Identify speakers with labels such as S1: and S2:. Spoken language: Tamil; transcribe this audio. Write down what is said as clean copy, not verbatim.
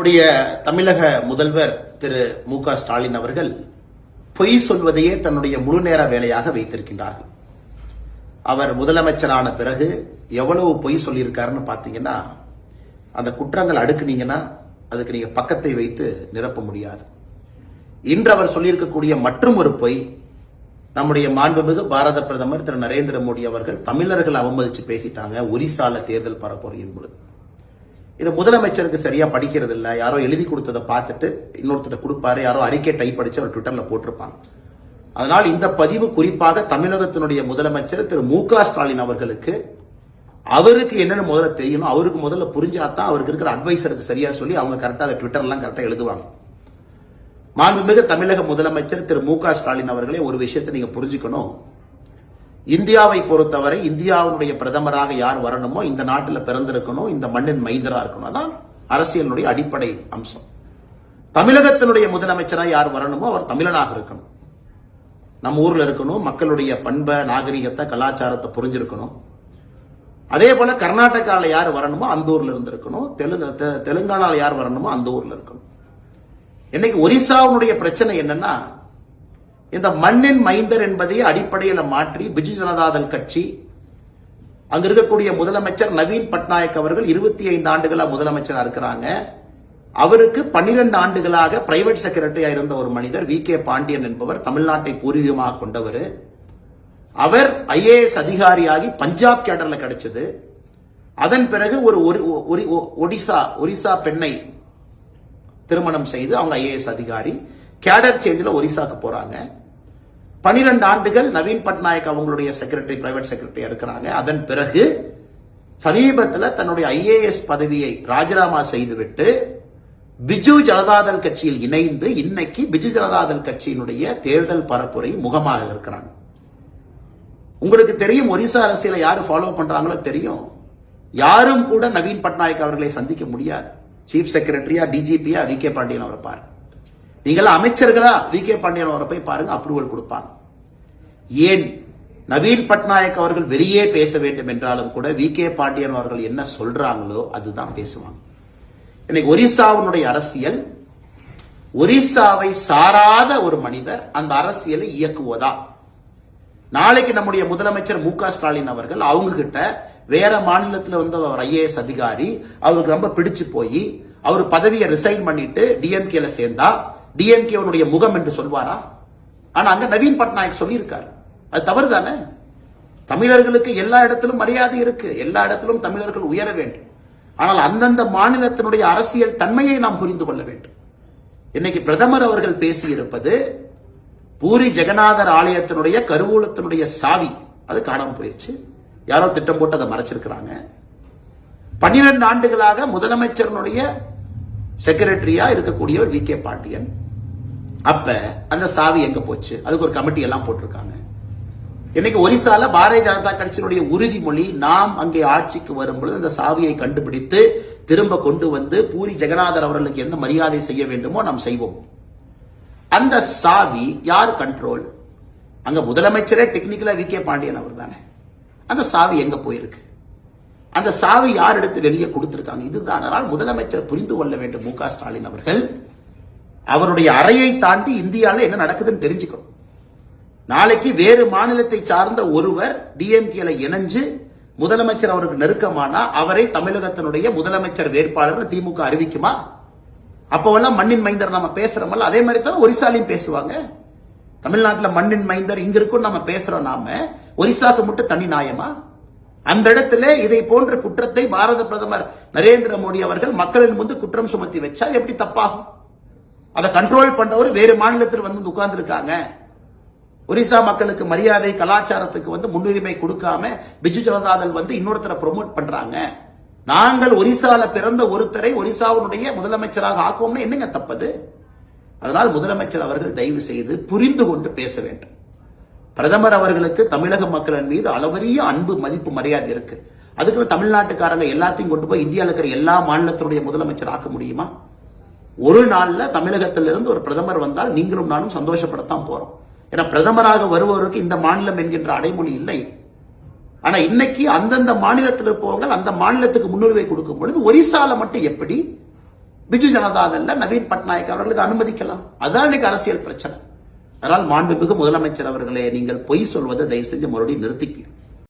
S1: நம்முடைய தமிழக முதல்வர் திரு மு.க. ஸ்டாலின் அவர்கள் பொய் சொல்வதையே தன்னுடைய முழு நேர வேலையாக வைத்திருக்கின்றார்கள். அவர் முதலமைச்சரான பிறகு எவ்வளவு பொய் சொல்லியிருக்காருன்னு பார்த்தீங்கன்னா, அந்த குற்றங்கள் அடுக்குனீங்கன்னா அதுக்கு நீங்க பக்கத்தை வைத்து நிரப்ப முடியாது. இன்று அவர் சொல்லியிருக்கக்கூடிய மற்றும் ஒரு பொய், நம்முடைய மாண்புமிகு பாரத பிரதமர் திரு நரேந்திர மோடி அவர்கள் தமிழர்கள் அவமதிச்சு பேசிட்டாங்க ஒரிசால தேர்தல் பரப்புரை என்பது. இது முதலமைச்சருக்கு சரியா படிக்கிறது இல்லை, யாரோ எழுதி கொடுத்ததை பார்த்துட்டு இன்னொருத்தர் கொடுப்பாரு, யாரோ அறிக்கை டைப் அடிச்சு அவர் ட்விட்டர்ல போட்டிருப்பாங்க. அதனால் இந்த பதிவு குறிப்பாக தமிழகத்தினுடைய முதலமைச்சர் திரு மு.க. ஸ்டாலின் அவர்களுக்கு அவருக்கு என்னென்ன முதல்ல தெரியணும், அவருக்கு முதல்ல புரிஞ்சாதான் அவருக்கு இருக்கிற அட்வைசருக்கு சரியா சொல்லி அவங்க கரெக்டா அதை ட்விட்டர்லாம் கரெக்டா எழுதுவாங்க. மாண்புமிகு தமிழக முதலமைச்சர் திரு மு.க. ஸ்டாலின் அவர்களே, ஒரு விஷயத்தை நீங்க புரிஞ்சுக்கணும். இந்தியாவை பொறுத்தவரை இந்தியாவுடைய பிரதமராக யார் வரணுமோ இந்த நாட்டில் பிறந்திருக்கணும், இந்த மண்ணின் மைந்தரா இருக்கணும். அதான் அரசியலுடைய அடிப்படை அம்சம். தமிழகத்தினுடைய முதலமைச்சராக யார் வரணுமோ அவர் தமிழனாக இருக்கணும், நம்ம ஊர்ல இருக்கணும், மக்களுடைய பண்பை நாகரிகத்தை கலாச்சாரத்தை புரிஞ்சிருக்கணும். அதே போல கர்நாடகாவில் யார் வரணுமோ அந்த ஊர்ல இருந்திருக்கணும், தெலுங்கானாவில் யார் வரணுமோ அந்த ஊர்ல இருக்கணும். இன்னைக்கு ஒரிசாவுடைய பிரச்சனை என்னன்னா, இந்த மண்ணின் மைந்தர் என்பதை அடிப்படையில் மாற்றி பிஜு ஜனதாதள் கட்சி, அங்க இருக்கக்கூடிய முதலமைச்சர் நவீன் பட்நாயக் அவர்கள் 25 ஆண்டுகளா முதலமைச்சரா இருக்கிறாங்க. அவருக்கு 12 ஆண்டுகளாக பிரைவேட் செக்ரட்டரியா இருந்த ஒரு மனிதர் வி.கே. பாண்டியன் என்பவர், தமிழ்நாட்டை பூர்வீகமாக கொண்டவர். அவர் ஐஏஎஸ் அதிகாரியாகி பஞ்சாப் கேடர்ல கிடைச்சது. அதன் பிறகு ஒரு ஒரிசா பெண்ணை திருமணம் செய்து அவங்க ஐஏஎஸ் அதிகாரி கேடர் சேஞ்சில் ஒரிசாக்கு போறாங்க. 12 ஆண்டுகள் நவீன் பட்நாயக் அவங்களுடைய செக்ரட்டரி, பிரைவேட் செக்ரட்டரியா இருக்கிறாங்க. அதன் பிறகு சமீபத்தில் தன்னுடைய ஐஏஎஸ் பதவியை ராஜினாமா செய்துவிட்டு பிஜு ஜனதாதள் கட்சியில் இணைந்து இன்னைக்கு பிஜு ஜனதாதள் கட்சியினுடைய தேர்தல் பரப்புரை முகமாக இருக்கிறாங்க. உங்களுக்கு தெரியும், ஒரிசா அரசியலை யாரு ஃபாலோ பண்றாங்களோ தெரியும். யாரும் கூட நவீன் பட்நாயக் அவர்களை சந்திக்க முடியாது. சீஃப் செக்ரட்டரியா, டிஜிபியா வி.கே. பாண்டியன் அவரை பாருங்க, நீங்களா அமைச்சர்களா வி.கே. பாண்டியன் அவரை போய் பாருங்க, அப்ரூவல் கொடுப்பாங்க. ஏன் நவீன் பட்நாயக் அவர்கள் வெளியே பேச வேண்டும் என்றாலும் கூட வி.கே. பாண்டியன் அவர்கள் என்ன சொல்றாங்களோ அதுதான் பேசுவாங்க. இன்னைக்கு ஒரிசாவுடைய அரசியல், ஒரிசாவை சாராத ஒரு மனிதர் அந்த அரசியலை இயக்குவதா? நாளைக்கு நம்முடைய முதலமைச்சர் மு.க. ஸ்டாலின் அவர்கள் அவங்க கிட்ட வேற மாநிலத்தில் வந்து அவர் ஐஏஎஸ் அதிகாரி, அவருக்கு ரொம்ப பிடிச்சு போய் அவர் பதவியை ரிசைன் பண்ணிட்டு டிஎம்கேல சேர்ந்தா டிஎம்கே முகம் என்று சொல்வாரா? ஆனா அங்க நவீன் பட்நாயக் சொல்லியிருக்காரு, அது தவறு தானே? தமிழர்களுக்கு எல்லா இடத்திலும் மரியாதை இருக்கு, எல்லா இடத்திலும் தமிழர்கள் உயர வேண்டும். ஆனால் அந்தந்த மாநிலத்தினுடைய அரசியல் தன்மையை நாம் புரிந்து கொள்ள வேண்டும். இன்னைக்கு பிரதமர் அவர்கள் பேசியிருப்பது பூரி ஜெகநாதர் ஆலயத்தினுடைய கருவூலத்தினுடைய சாவி, அது காணாம போயிருச்சு. யாரோ திட்டம் போட்டு அதை மறைச்சிருக்கிறாங்க. 12 ஆண்டுகளாக முதலமைச்சருடைய செக்ரட்டரியா இருக்கக்கூடியவர் வி.கே. பாண்டியன். அப்ப அந்த சாவி எங்க போச்சு? அதுக்கு ஒரு கமிட்டி எல்லாம் போட்டிருக்காங்க. இன்னைக்கு ஒரிசால பாரதிய ஜனதா கட்சியினுடைய உறுதிமொழி, நாம் அங்கே ஆட்சிக்கு வரும்பொழுது அந்த சாவியை கண்டுபிடித்து திரும்ப கொண்டு வந்து பூரி ஜெகநாதர் அவர்களுக்கு எந்த மரியாதை செய்ய வேண்டுமோ நாம் செய்வோம். அந்த சாவி யார் கண்ட்ரோல்? அங்க முதலமைச்சரே டெக்னிக்கலா வி.கே. பாண்டியன் அவர் தானே. அந்த சாவி எங்க போயிருக்கு? அந்த சாவி யார் எடுத்து வெளியே கொடுத்திருக்காங்க? இதுதான். அதனால் முதலமைச்சர் புரிந்து கொள்ள வேண்டும், மு.க. ஸ்டாலின் அவர்கள் அவருடைய அறையை தாண்டி இந்தியாவில் என்ன நடக்குதுன்னு தெரிஞ்சுக்கணும். நாளைக்கு வேறு மாநிலத்தை சார்ந்த ஒருவர் டிஎம்கேல இணைஞ்சு முதலமைச்சர் அவருக்கு நெருக்கமானா அவரை தமிழகத்தினுடைய முதலமைச்சர் வேட்பாளர் திமுக அறிவிக்குமா? அப்போவெல்லாம் மண்ணின் மைந்தர் நம்ம பேசுறோம்ல, அதே மாதிரி தான் ஒரிசாலையும் பேசுவாங்க. தமிழ்நாட்டில் மண்ணின் மைந்தர் இங்க இருக்கும் நம்ம பேசுறோம், நாம ஒரிசாக்கு மட்டும் தனி நியாயமா? அந்த இடத்துல இதை போன்ற குற்றத்தை பாரத பிரதமர் நரேந்திர மோடி அவர்கள் மக்களின் முன்பு குற்றம் சுமத்தி வச்சா எப்படி தப்பாகும்? அதை கண்ட்ரோல் பண்றவர் வேறு மாநிலத்தில் வந்து உட்கார்ந்து இருக்காங்க. ஒரிசா மக்களுக்கு மரியாதை கலாச்சாரத்துக்கு வந்து முன்னுரிமை கொடுக்காம பிஜு ஜனதாதள் வந்து இன்னொருத்தரை ப்ரொமோட் பண்றாங்க. நாங்கள் ஒரிசால பிறந்த ஒருத்தரை ஒரிசாவுடைய முதலமைச்சராக ஆக்குவோம்னு என்னங்க தப்பது? அதனால் முதலமைச்சர் அவர்கள் தயவு செய்து புரிந்து கொண்டு பேச வேண்டும். பிரதமர் அவர்களுக்கு தமிழக மக்களின் மீது அளவரிய அன்பு, மதிப்பு, மரியாதை இருக்கு. அதுக்கு தமிழ்நாட்டுக்காரங்க எல்லாத்தையும் கொண்டு போய் இந்தியாவில் இருக்கிற எல்லா மாநிலத்தினுடைய முதலமைச்சர் ஆக்க முடியுமா? ஒரு நாள்ல தமிழகத்திலிருந்து ஒரு பிரதமர் வந்தால் நீங்களும் நானும் சந்தோஷப்படத்தான் போறோம். ஏன்னா பிரதமராக வருபவருக்கு இந்த மாநிலம் என்கின்ற அடைமொழி இல்லை. ஆனா இன்னைக்கு அந்தந்த மாநிலத்தில் இருப்பவங்க அந்த மாநிலத்துக்கு முன்னுரிமை கொடுக்கும் பொழுது ஒரிசால மட்டும் எப்படி? பிஜு ஜனதாதள்ல நவீன் பட்நாயக் அவர்கள் இதை அனுமதிக்கலாம். அதுதான் இன்னைக்கு அரசியல் பிரச்சனை. அதனால் மாண்புமிகு முதலமைச்சர் அவர்களே, நீங்கள் பொய் சொல்வதை தயவு செஞ்சு மறுபடியும் நிறுத்திக்கணும்.